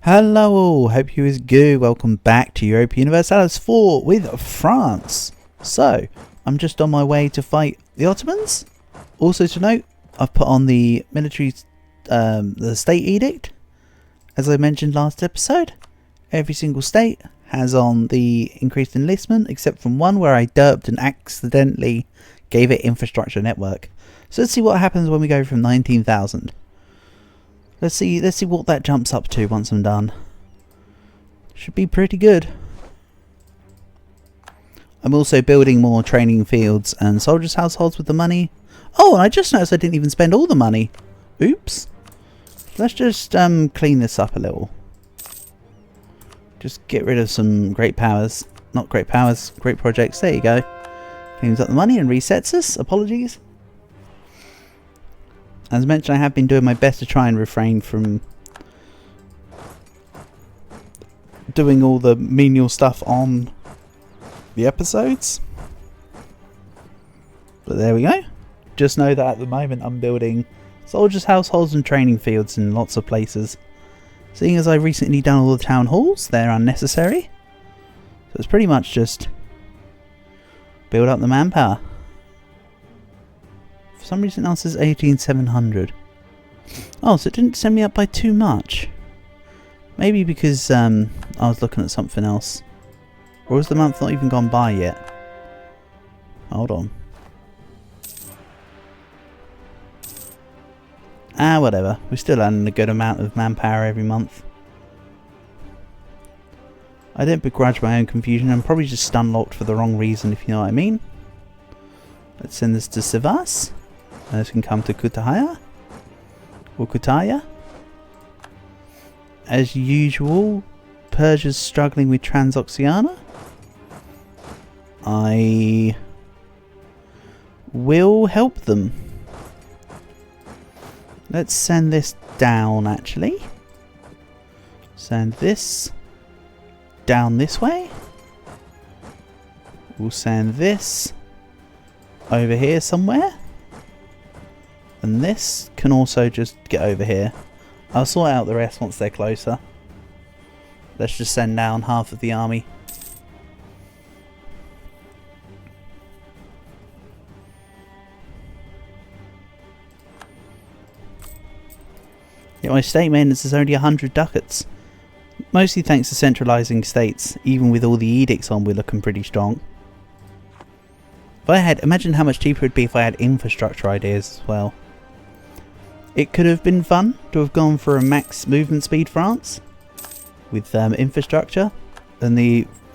Hello all, hope you is good. Welcome back to Europa Universalis 4 with France. So, I'm just on my way to fight the Ottomans. Also to note, I've put on the military, the state edict. As I mentioned last episode, every single state has on the increased enlistment, except from one where I derped and accidentally gave it infrastructure network. So let's see what happens when we go from 19,000. Let's see what that jumps up to once I'm done. Should be pretty good. I'm also building more training fields and soldiers' households with the money. Oh, and I just noticed I didn't even spend all the money. Oops. Let's just clean this up a little. Just get rid of some great powers. Not great powers, great projects. There you go. Cleans up the money and resets us. Apologies. As mentioned, I have been doing my best to try and refrain from doing all the menial stuff on the episodes. But there we go. Just know that at the moment I'm building soldiers' households and training fields in lots of places. Seeing as I've recently done all the town halls, they're unnecessary. So it's pretty much just build up the manpower. For some reason else says 18,700. Oh, so it didn't send me up by too much. Maybe because I was looking at something else. Or is the month not even gone by yet? Hold on. Ah, whatever. We're still earning a good amount of manpower every month. I don't begrudge my own confusion. I'm probably just stun locked for the wrong reason, if you know what I mean. Let's send this to Sivas. And this can come to Kutahaya. Or Kutaya. As usual, Persia's struggling with Transoxiana. I will help them. Let's send this down, actually. Send this down this way. We'll send this over here somewhere. And this can also just get over here. I'll sort out the rest once they're closer. Let's just send down half of the army. Yet my state maintenance is only 100 ducats. Mostly thanks to centralising states. Even with all the edicts on, we're looking pretty strong. If I had, imagine how much cheaper it would be if I had infrastructure ideas as well. It could have been fun to have gone for a max movement speed France with infrastructure, and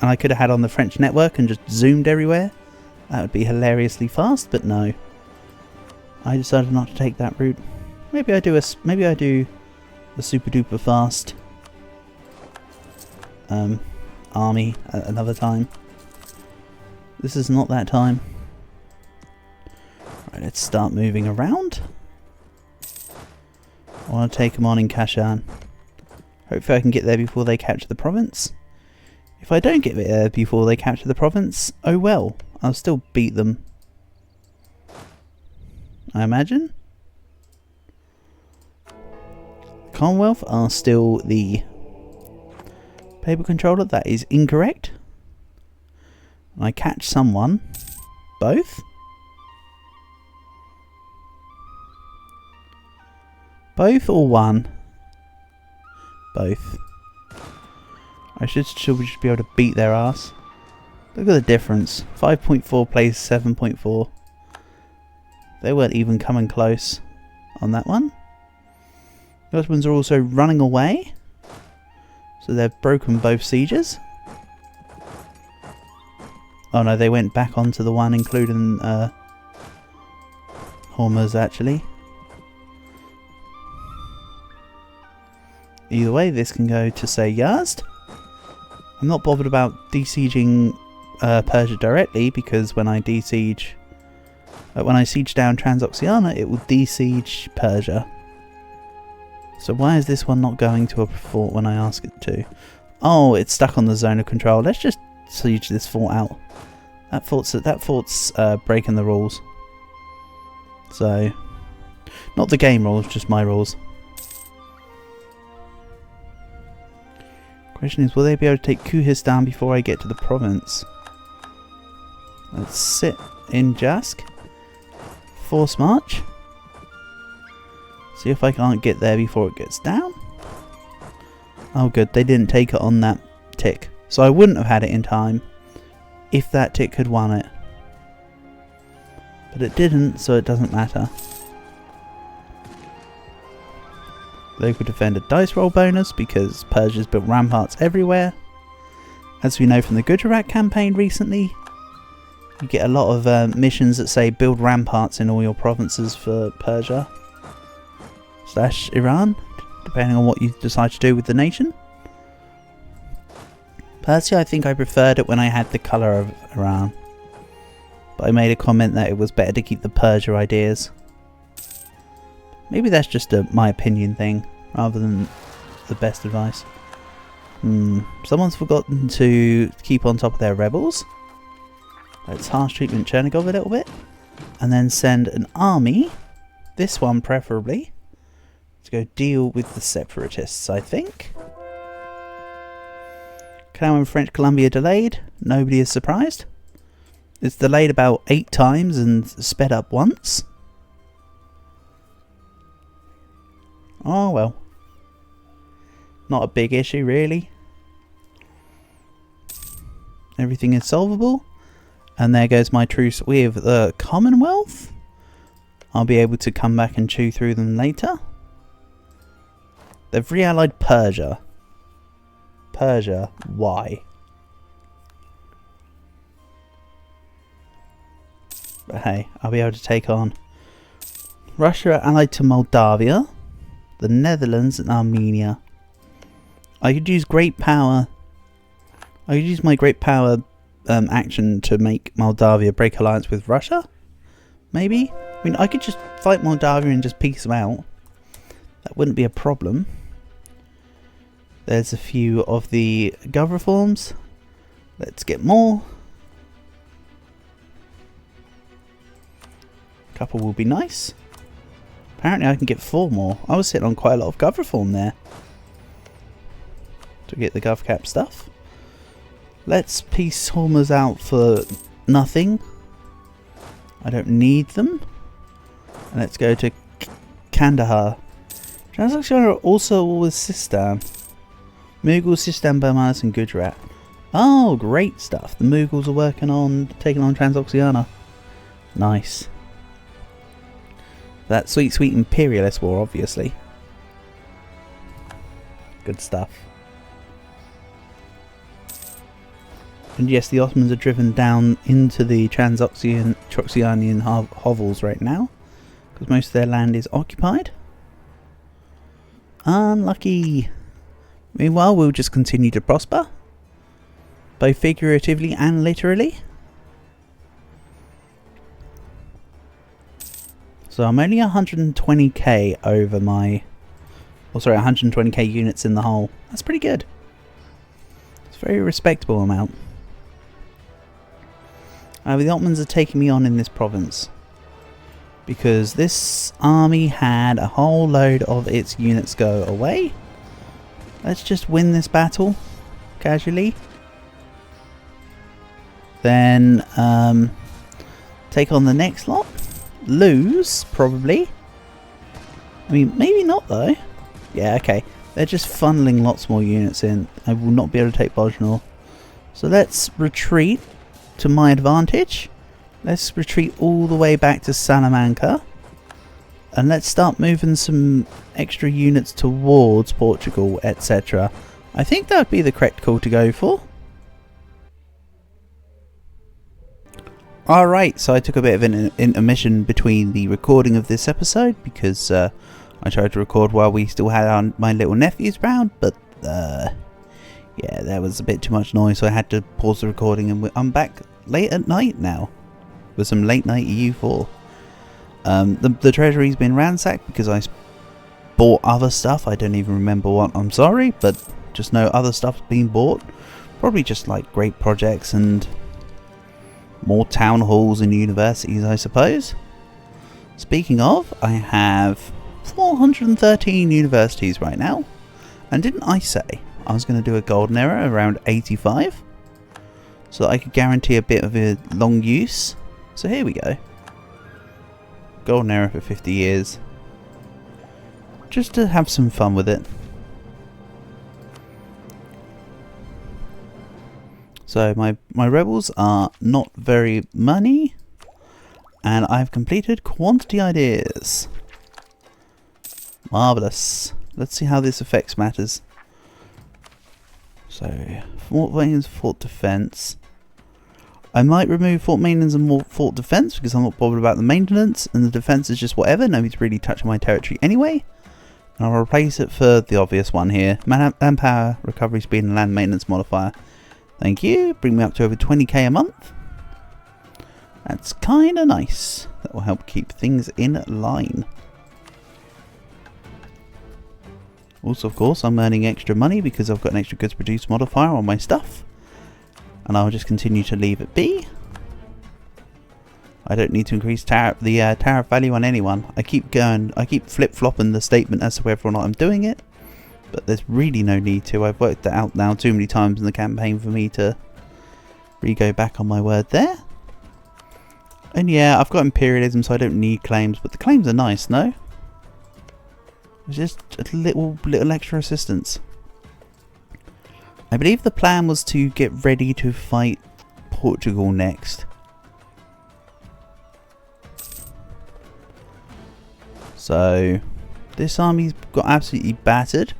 I could have had on the French network and just zoomed everywhere. That would be hilariously fast, but no. I decided not to take that route. Maybe I do a super duper fast army at another time. This is not that time. Right, let's start moving around. I want to take them on in Kashan. Hopefully I can get there before they capture the province. If I don't get there before they capture the province, oh well. I'll still beat them, I imagine. Commonwealth are still the paper controller. That is incorrect. I catch someone. Both? Both or one? Both. I should just be able to beat their ass. Look at the difference. 5.4 plays 7.4. They weren't even coming close on that one. The Ottomans are also running away. So they've broken both sieges. Oh no, they went back onto the one including Hormuz actually. Either way, this can go to say Yazd. I'm not bothered about desieging Persia directly, because when I siege down Transoxiana, it will desiege Persia. So why is this one not going to a fort when I ask it to? Oh, it's stuck on the zone of control. Let's just siege this fort out. That fort's breaking the rules. So, not the game rules, just my rules. Question is, will they be able to take Kuhistan before I get to the province? Let's sit in Jask. Force march. See if I can't get there before it gets down. Oh good, they didn't take it on that tick. So I wouldn't have had it in time if that tick had won it. But it didn't, so it doesn't matter. Local defender dice roll bonus because Persia's built ramparts everywhere. As we know from the Gujarat campaign recently, you get a lot of missions that say build ramparts in all your provinces for Persia / Iran, depending on what you decide to do with the nation. Personally, I think I preferred it when I had the colour of Iran, but I made a comment that it was better to keep the Persia ideas. Maybe that's just my opinion thing, rather than the best advice. Someone's forgotten to keep on top of their rebels. Let's harsh treatment Chernigov a little bit. And then send an army, this one preferably, to go deal with the separatists, I think. Canal in French Columbia delayed. Nobody is surprised. It's delayed about 8 times and sped up once. Oh well. Not a big issue really. Everything is solvable. And there goes my truce with the Commonwealth. I'll be able to come back and chew through them later. They've re-allied Persia. Persia, why? But hey, I'll be able to take on Russia allied to Moldavia, the Netherlands and Armenia. I could use great power. I could use my great power action to make Moldavia break alliance with Russia. Maybe. I mean, I could just fight Moldavia and just peace them out. That wouldn't be a problem. There's a few of the gov reforms. Let's get more. A couple will be nice. Apparently I can get 4 more. I was sitting on quite a lot of gov reform there to get the gov cap stuff. Let's peace Hormuz out for nothing. I don't need them. And let's go to Kandahar. Transactions are also with Sistan. Mughal, Sistan, Burmanis and Gujarat. Oh, great stuff. The Mughals are working on taking on Transoxiana. Nice. That sweet, sweet imperialist war, obviously. Good stuff. And yes, the Ottomans are driven down into the Transoxianian hovels right now, because most of their land is occupied. Unlucky. Meanwhile, we'll just continue to prosper, both figuratively and literally. So I'm only 120k over my... Oh, sorry, 120k units in the hole. That's pretty good. It's a very respectable amount. The Ottomans are taking me on in this province, because this army had a whole load of its units go away. Let's just win this battle casually. Then take on the next lot. Lose, probably. I mean, maybe not though. Yeah, okay. They're just funneling lots more units in. I will not be able to take Bojnor. So let's retreat to my advantage. Let's retreat all the way back to Salamanca. And let's start moving some extra units towards Portugal, etc. I think that would be the correct call to go for. Alright, so I took a bit of an intermission between the recording of this episode because I tried to record while we still had my little nephews around, but yeah, there was a bit too much noise, so I had to pause the recording, and I'm back late at night now with some late night EU4. The treasury's been ransacked because I bought other stuff. I don't even remember what, I'm sorry, but just know other stuff's been bought. Probably just like great projects and more town halls and universities, I suppose. Speaking of, I have 413 universities right now. And didn't I say I was going to do a golden era around 85. So that I could guarantee a bit of a long use. So here we go. Golden era for 50 years. Just to have some fun with it. So my rebels are not very money. And I've completed quantity ideas. Marvellous. Let's see how this affects matters. So, Fort Maintenance, Fort Defence. I might remove Fort Maintenance and Fort Defence because I'm not bothered about the maintenance. And the defence is just whatever. Nobody's really touching my territory anyway. And I'll replace it for the obvious one here. Manpower, recovery speed and land maintenance modifier. Thank you. Bring me up to over 20k a month. That's kind of nice. That will help keep things in line. Also, of course, I'm earning extra money because I've got an extra goods produced modifier on my stuff. And I'll just continue to leave it be. I don't need to increase the tariff value on anyone. I keep flip-flopping the statement as to whether or not I'm doing it. But there's really no need to. I've worked that out now too many times in the campaign for me to really go back on my word there. And yeah, I've got imperialism, so I don't need claims, but the claims are nice, no? It's just a little extra assistance. I believe the plan was to get ready to fight Portugal next. So, this army's got absolutely battered.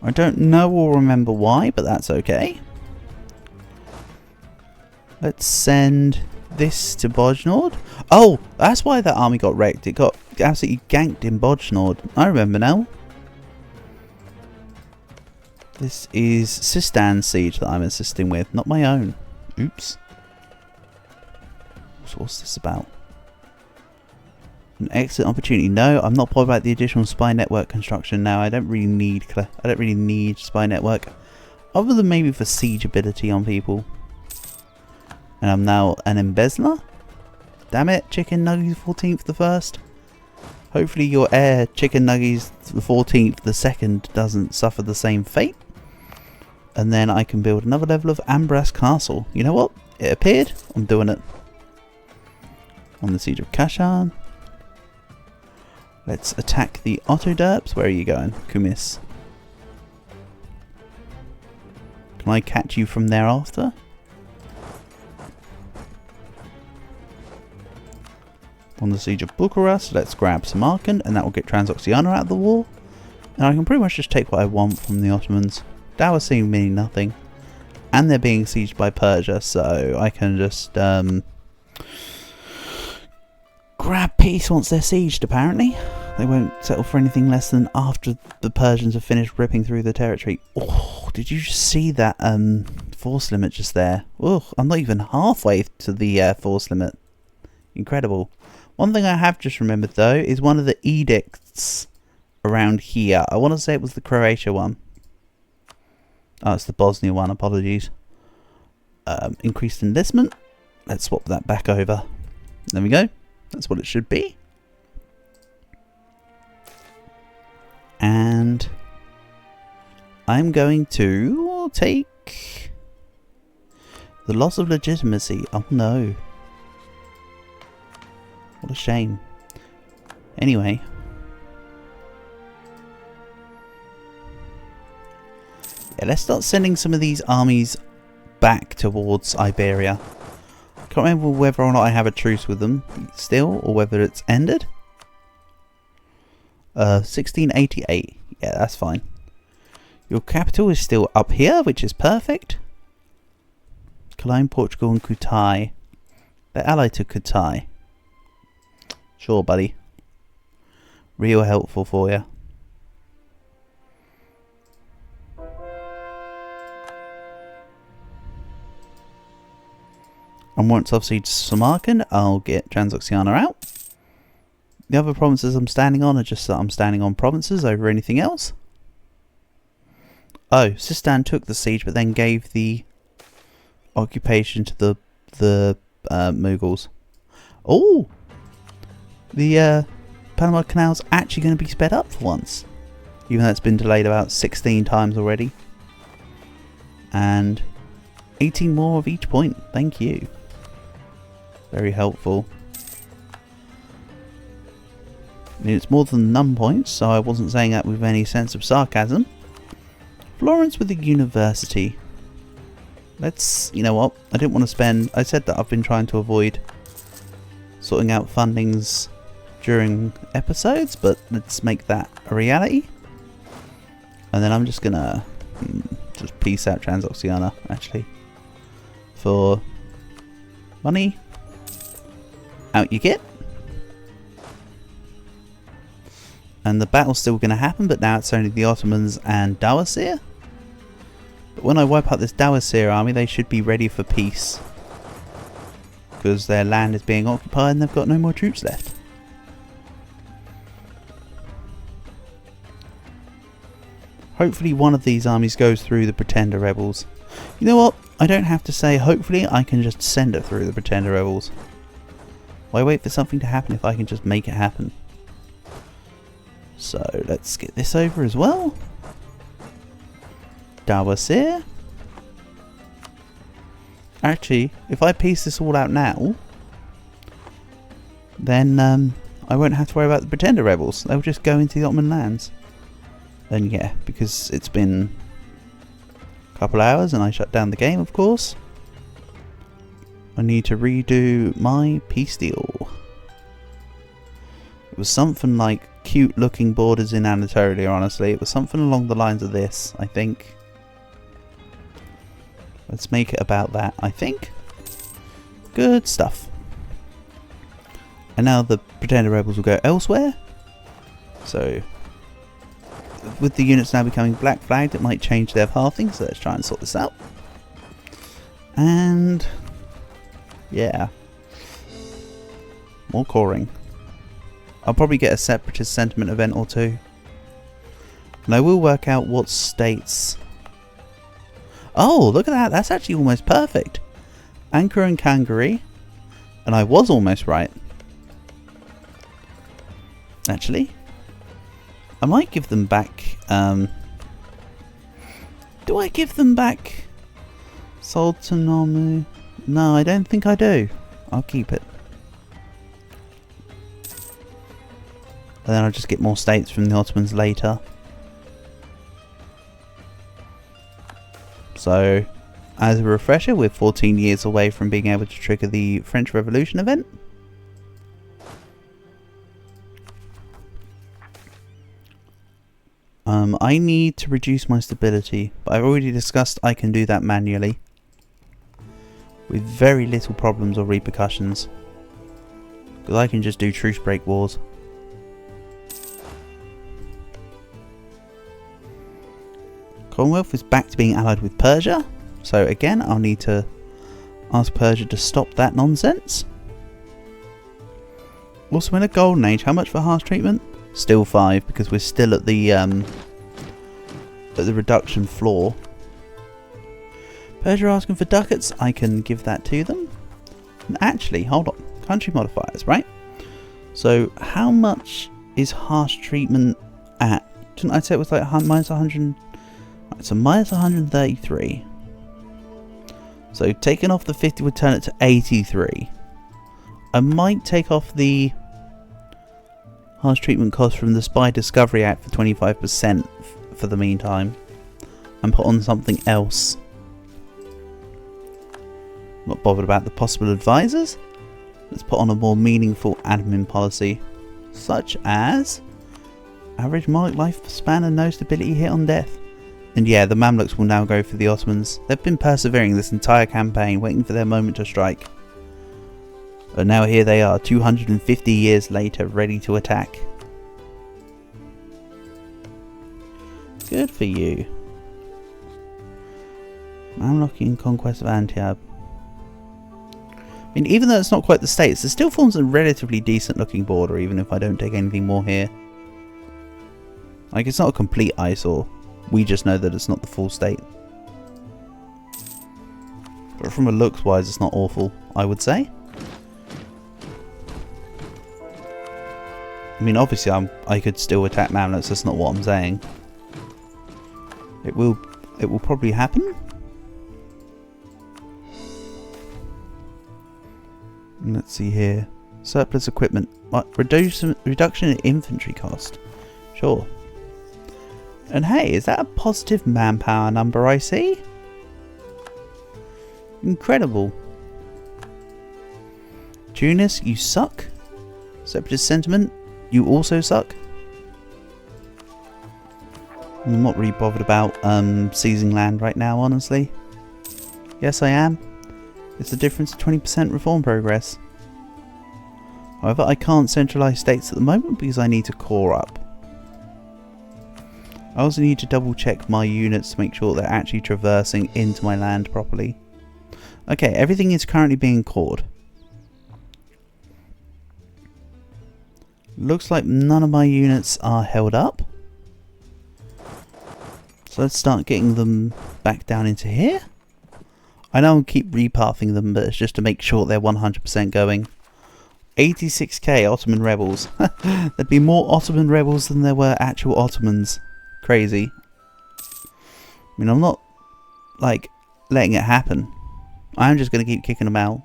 I don't know or remember why, but that's okay. Let's send this to Bojnord. Oh, that's why that army got wrecked. It got absolutely ganked in Bojnord. I remember now. This is Sistan's siege that I'm assisting with, not my own. Oops. So what's this about? An excellent opportunity. No, I'm not bothered about the additional spy network construction now. I don't really need spy network, other than maybe for siege ability on people. And I'm now an embezzler. Damn it, Chicken Nuggies 14th the 1st. Hopefully your heir, Chicken Nuggies the 14th the 2nd, doesn't suffer the same fate. And then I can build another level of Ambras Castle. You know what? It appeared. I'm doing it. On the siege of Kashan. Let's attack the Ottoderps. Where are you going, Kumis? Can I catch you from there after? On the siege of Bucharest, let's grab Samarkand, and that will get Transoxiana out of the war. And I can pretty much just take what I want from the Ottomans. Dower seeing meaning nothing. And they're being sieged by Persia, so I can just grab peace once they're sieged, apparently. They won't settle for anything less than after the Persians have finished ripping through the territory. Oh, did you just see that force limit just there? Oh, I'm not even halfway to the force limit. Incredible. One thing I have just remembered though is one of the edicts around here. I want to say it was the Croatia one. Oh, it's the Bosnia one, apologies. Increased enlistment. Let's swap that back over. There we go. That's what it should be. And I'm going to take the loss of legitimacy. Oh no. What a shame. Anyway. Yeah, let's start sending some of these armies back towards Iberia. I can't remember whether or not I have a truce with them still, or whether it's ended. 1688. Yeah, that's fine. Your capital is still up here, which is perfect. Cologne, Portugal and Kutai. They're allied to Kutai. Sure, buddy. Real helpful for you. And once I've sieged Samarkand, I'll get Transoxiana out. The other provinces I'm standing on are just that I'm standing on provinces over anything else. Oh, Sistan took the siege but then gave the occupation to the Mughals. Oh! The Panama Canal's actually going to be sped up for once. Even though it's been delayed about 16 times already. And 18 more of each point. Thank you. Very helpful. I mean, it's more than none points, so I wasn't saying that with any sense of sarcasm. Florence with the university. Let's, you know what, I didn't want to spend, I said that I've been trying to avoid sorting out fundings during episodes, but let's make that a reality. And then I'm just gonna just peace out Transoxiana, actually. For money. Out you get. And the battle's still going to happen, but now it's only the Ottomans and Dawasir. But when I wipe out this Dawasir army, they should be ready for peace. Because their land is being occupied and they've got no more troops left. Hopefully one of these armies goes through the Pretender Rebels. You know what? I don't have to say hopefully, I can just send it through the Pretender Rebels. Why wait for something to happen if I can just make it happen? So let's get this over as well. Dawasir. Actually, if I piece this all out now, then I won't have to worry about the Pretender Rebels. They'll just go into the Ottoman lands. And yeah, because it's been a couple hours and I shut down the game, of course. I need to redo my peace deal. It was something like cute looking borders in Anatolia, honestly. It was something along the lines of this, I think. Let's make it about that, I think. Good stuff. And now the Pretender Rebels will go elsewhere. So, with the units now becoming black flagged, it might change their pathing, so let's try and sort this out. And yeah. More coring. I'll probably get a separatist sentiment event or two. And I will work out what states. Oh, look at that. That's actually almost perfect. Ankara and Kangari. And I was almost right. Actually. I might give them back. Do I give them back Sultanomu? No, I don't think I do. I'll keep it. And then I'll just get more states from the Ottomans later. So, as a refresher, we're 14 years away from being able to trigger the French Revolution event. I need to reduce my stability, but I've already discussed I can do that manually. With very little problems or repercussions. Because I can just do truce break wars. Commonwealth is back to being allied with Persia. So again, I'll need to ask Persia to stop that nonsense. Also in a golden age, how much for harsh treatment? Still 5, because we're still at the reduction floor. Persia asking for ducats, I can give that to them. And actually, hold on, country modifiers, right? So how much is harsh treatment at? Didn't I say it was like minus 100? Right, so minus 133. So taking off the 50 would turn it to 83. I might take off the harsh treatment cost from the Spy Discovery Act for 25% for the meantime. And put on something else. Not bothered about the possible advisors. Let's put on a more meaningful admin policy. Such as average monarch lifespan and no stability hit on death. And yeah, the Mamluks will now go for the Ottomans. They've been persevering this entire campaign, waiting for their moment to strike. But now here they are, 250 years later, ready to attack. Good for you. Mamluk and conquest of Antioch. I mean, even though it's not quite the states, it still forms a relatively decent looking border, even if I don't take anything more here. Like, it's not a complete eyesore. We just know that it's not the full state. But from a looks wise, it's not awful, I would say. I mean, obviously I could still attack Mamluks, that's not what I'm saying. It will probably happen. Let's see here. Surplus equipment. What? Reduction in infantry cost. Sure. And hey, is that a positive manpower number I see? Incredible. Tunis, you suck. Separatist sentiment, you also suck. I'm not really bothered about seizing land right now, honestly. Yes, I am. It's the difference of 20% reform progress. However, I can't centralise states at the moment because I need to core up. I also need to double check my units to make sure they're actually traversing into my land properly. Okay, everything is currently being cored. Looks like none of my units are held up. So let's start getting them back down into here. I know I'll keep repathing them, but it's just to make sure they're 100% going. 86k Ottoman rebels. There'd be more Ottoman rebels than there were actual Ottomans. Crazy. I mean, I'm not, like, letting it happen. I'm just going to keep kicking them out.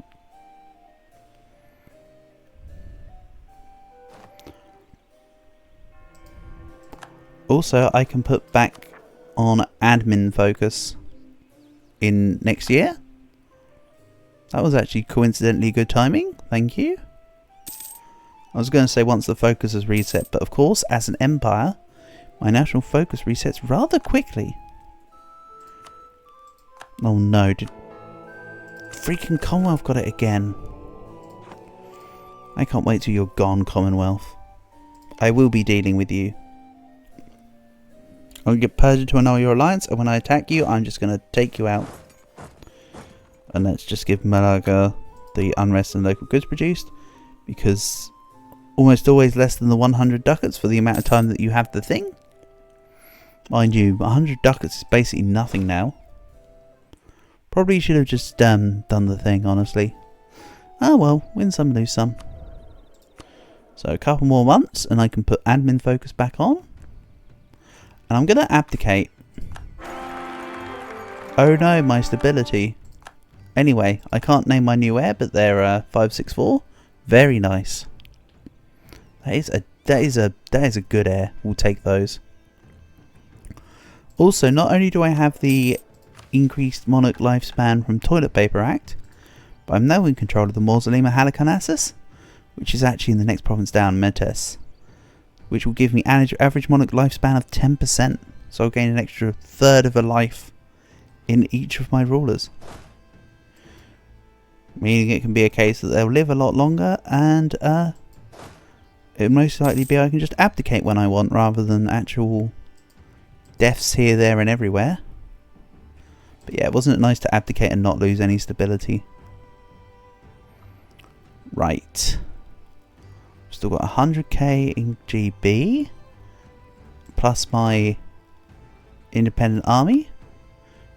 Also, I can put back on admin focus in next year. That was actually coincidentally good timing. Thank you. I was going to say once the focus is reset, but of course, as an empire, my national focus resets rather quickly. Oh no, did freaking Commonwealth got it again? I can't wait till you're gone, Commonwealth. I will be dealing with you. I'll get Persia to annul your alliance, and when I attack you, I'm just going to take you out. And let's just give Malaga the unrest and local goods produced, because almost always less than the 100 ducats for the amount of time that you have the thing. Mind you, 100 ducats is basically nothing now. Probably should have just done the thing, honestly. Ah well, win some, lose some. So a couple more months, and I can put admin focus back on. And I'm going to abdicate. Oh no, my stability. Anyway, I can't name my new heir, but they're 564. Very nice. That is a good heir. We'll take those. Also, not only do I have the increased monarch lifespan from Toilet Paper Act, but I'm now in control of the Mausoleum of Halicarnassus, which is actually in the next province down, Metes, which will give me average monarch lifespan of 10%. So I'll gain an extra third of a life in each of my rulers. Meaning it can be a case that they'll live a lot longer, and it'll most likely be I can just abdicate when I want, rather than actual deaths here, there and everywhere. But yeah, wasn't it nice to abdicate and not lose any stability? Right. Still got 100k in GB, plus my independent army,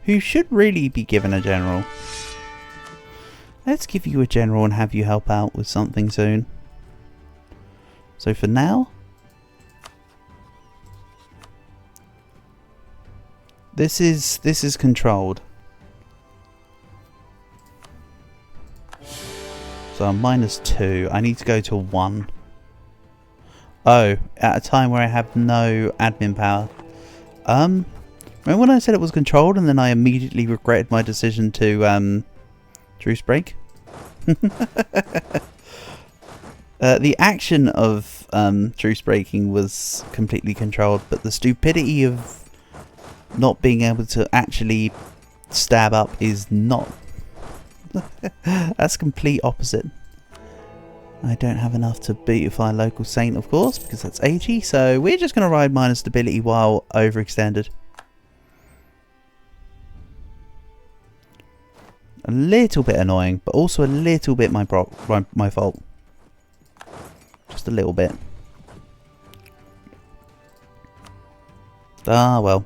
who should really be given a general. Let's give you a general and have you help out with something soon. So for now, this is controlled. So I'm -2. I need to go to 1. Oh, at a time where I have no admin power. Remember when I said it was controlled and then I immediately regretted my decision to truce break? The action of truce breaking was completely controlled, but the stupidity of not being able to actually stab up is not. That's complete opposite. I don't have enough to beautify local saint, of course, because that's 80, so we're just going to ride minus stability while overextended. A little bit annoying, but also a little bit my fault. Just a little bit. Ah, well.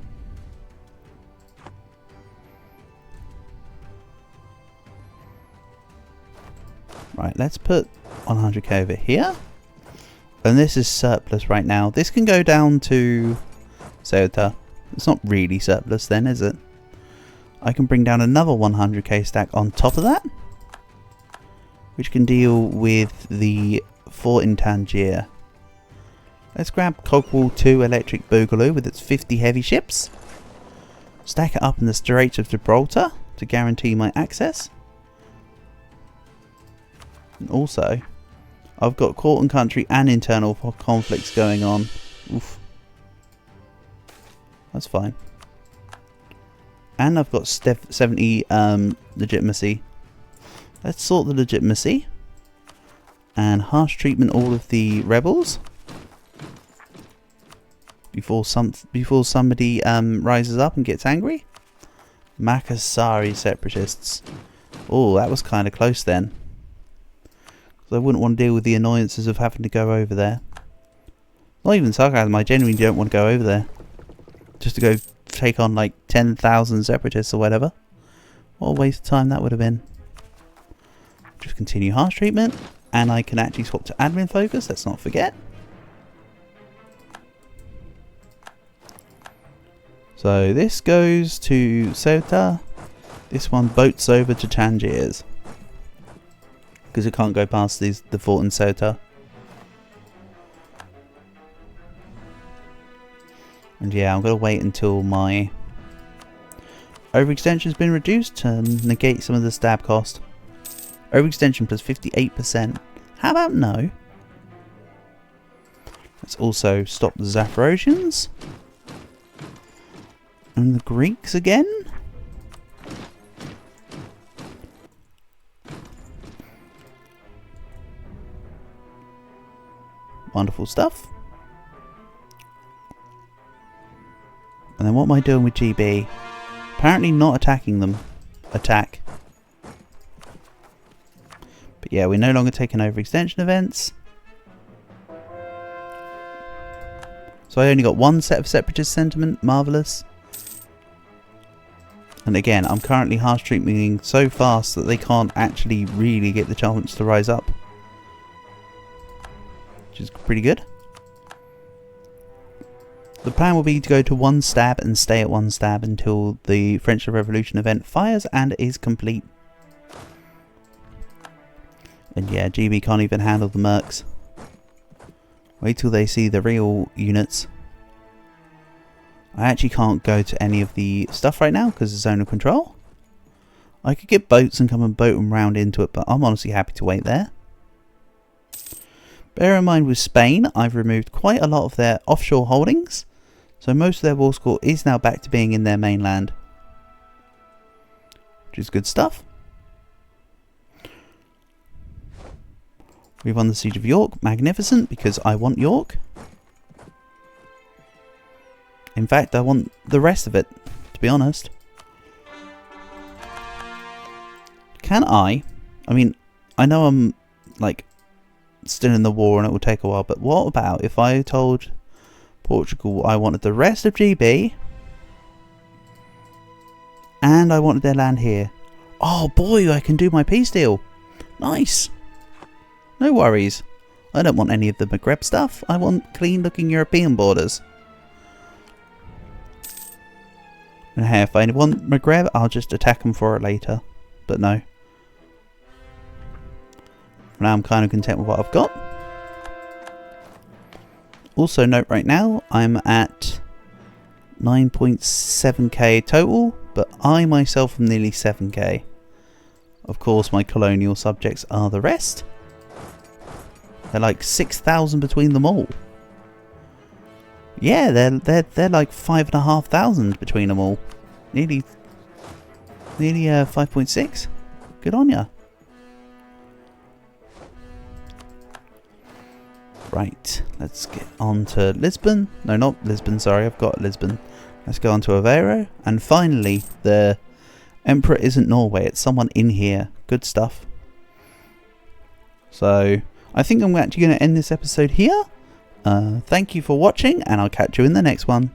Right, let's put 100k over here. And this is surplus right now. This can go down to Ceuta. It's not really surplus then, is it? I can bring down another 100k stack on top of that. which can deal with the fort in Tangier. Let's grab Cogwall 2 Electric Boogaloo with its 50 heavy ships. Stack it up in the Straits of Gibraltar to guarantee my access. And also, I've got court and country and internal conflicts going on. Oof. That's fine. And I've got 70 legitimacy. Let's sort the legitimacy. And harsh treatment all of the rebels. Before somebody rises up and gets angry. Makassari separatists. Oh, that was kind of close then. I wouldn't want to deal with the annoyances of having to go over there. Not even sarcasm, I genuinely don't want to go over there. Just to go take on like 10,000 separatists or whatever. What a waste of time that would have been. Just continue harsh treatment. And I can actually swap to admin focus, let's not forget. So this goes to Ceuta. This one boats over to Tangiers. Because it can't go past the fort in Ceuta. And yeah, I'm going to wait until my overextension has been reduced to negate some of the stab cost. Overextension plus 58%. How about no? Let's also stop the Zaporogians. And the Greeks again. Wonderful stuff. And then what am I doing with GB? Apparently not attacking them. Attack. But yeah, we're no longer taking overextension events. So I only got one set of separatist sentiment. Marvellous. And again, I'm currently harsh treatmenting so fast that they can't actually really get the chance to rise up. Which is pretty good. The plan will be to go to 1 stab and stay at 1 stab until the French Revolution event fires and is complete. And yeah, GB can't even handle the mercs. Wait till they see the real units. I actually can't go to any of the stuff right now because it's zone of control. I could get boats and come and boat them round into it, but I'm honestly happy to wait there. Bear in mind with Spain, I've removed quite a lot of their offshore holdings. So most of their war score is now back to being in their mainland. Which is good stuff. We won the Siege of York. Magnificent, because I want York. In fact, I want the rest of it, to be honest. Can I mean, I know I'm, like, still in the war and it will take a while, but what about if I told Portugal I wanted the rest of GB and I wanted their land here? Oh boy, I can do my peace deal. Nice. No worries. I don't want any of the Maghreb stuff. I want clean looking European borders. And hey, if I want Maghreb, I'll just attack them for it later. But no. For now I'm kind of content with what I've got. Also note right now, I'm at 9.7k total, but I myself am nearly 7k. Of course my colonial subjects are the rest. They're like 6,000 between them all. Yeah, they're like 5,500 between them all. Nearly 5.6. Good on ya. Right, let's get on to Lisbon. No, not Lisbon, sorry, I've got Lisbon. Let's go on to Aveiro. And finally, the Emperor isn't Norway, it's someone in here. Good stuff. So, I think I'm actually going to end this episode here. Thank you for watching, and I'll catch you in the next one.